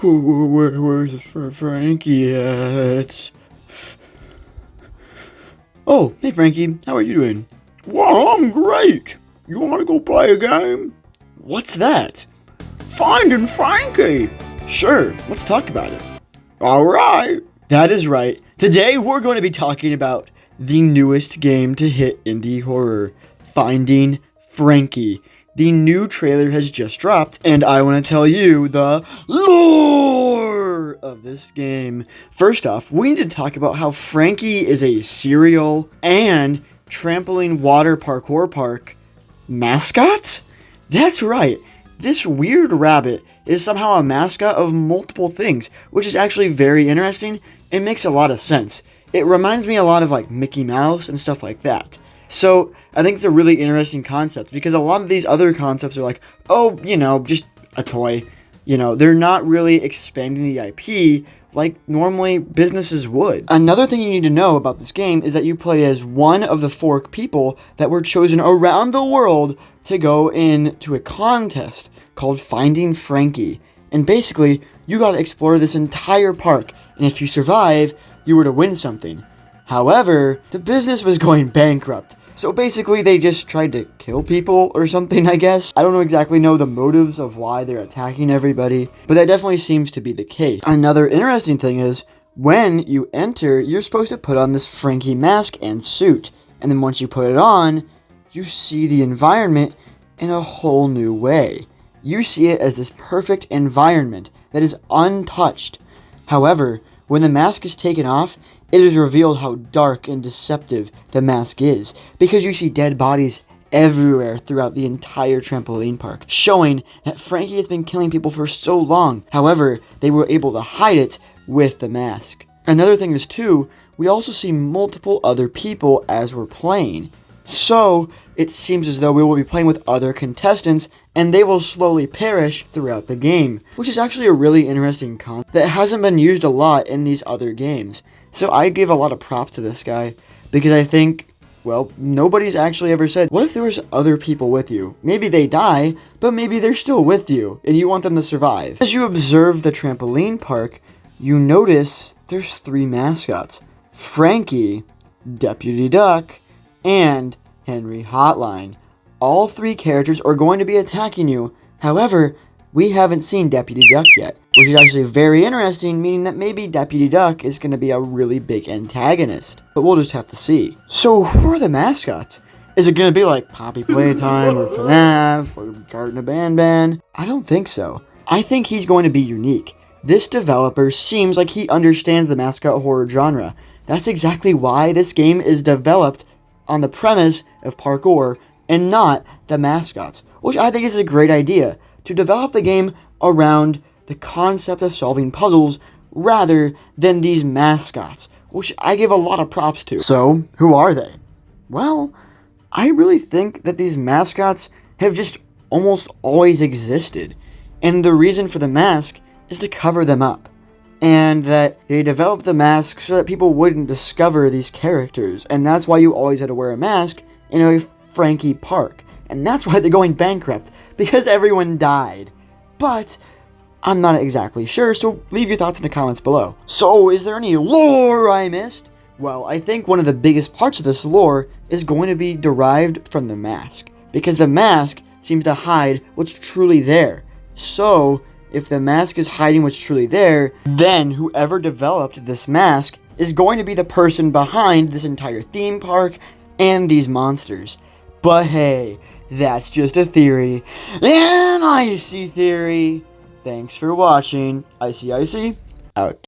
Where's Frankie at? Oh, hey Frankie, how are you doing? Well, I'm great. You want to go play a game? What's that? Finding Frankie. Sure, let's talk about it. All right. That is right. Today we're going to be talking about the newest game to hit indie horror, Finding Frankie. The new trailer has just dropped, and I want to tell you the lore of this game. First off, we need to talk about how Frankie is a cereal and trampoline water parkour park mascot? That's right. This weird rabbit is somehow a mascot of multiple things, which is actually very interesting and makes a lot of sense. It reminds me a lot of like Mickey Mouse and stuff like that. So I think it's a really interesting concept because a lot of these other concepts are like, oh, just a toy. They're not really expanding the IP like normally businesses would. Another thing you need to know about this game is that you play as one of the 4 people that were chosen around the world to go into a contest called Finding Frankie. And basically, you gotta explore this entire park, and if you survive, you were to win something. However, the business was going bankrupt. So basically, they just tried to kill people or something, I guess. I don't exactly know the motives of why they're attacking everybody, but that definitely seems to be the case. Another interesting thing is, when you enter, you're supposed to put on this Frankie mask and suit. And then once you put it on, you see the environment in a whole new way. You see it as this perfect environment that is untouched. However, when the mask is taken off, it is revealed how dark and deceptive the mask is, because you see dead bodies everywhere throughout the entire trampoline park, showing that Frankie has been killing people for so long. However, they were able to hide it with the mask. Another thing is too, we also see multiple other people as we're playing. So, it seems as though we will be playing with other contestants and they will slowly perish throughout the game, which is actually a really interesting concept that hasn't been used a lot in these other games. So I give a lot of props to this guy because I think, well, nobody's actually ever said, what if there was other people with you? Maybe they die, but maybe they're still with you and you want them to survive. As you observe the trampoline park, you notice there's 3 mascots: Frankie, Deputy Duck, and Henry Hotline. All 3 characters are going to be attacking you. However, we haven't seen Deputy Duck yet, which is actually very interesting, meaning that maybe Deputy Duck is going to be a really big antagonist. But we'll just have to see. So who are the mascots? Is it going to be like Poppy Playtime or FNAF or Garten of Banban? I don't think so. I think he's going to be unique. This developer seems like he understands the mascot horror genre. That's exactly why this game is developed on the premise of parkour and not the mascots, which I think is a great idea, to develop the game around the concept of solving puzzles rather than these mascots, which I give a lot of props to. So, who are they? Well, I really think that these mascots have just almost always existed, and the reason for the mask is to cover them up. And that they developed the mask so that people wouldn't discover these characters. And that's why you always had to wear a mask in a Frankie park. And that's why they're going bankrupt, because everyone died. But I'm not exactly sure, so leave your thoughts in the comments below. So, is there any lore I missed? Well, I think one of the biggest parts of this lore is going to be derived from the mask, because the mask seems to hide what's truly there. So, if the mask is hiding what's truly there, then whoever developed this mask is going to be the person behind this entire theme park and these monsters. But hey, that's just a theory. An icy theory. Thanks for watching. Icy, out.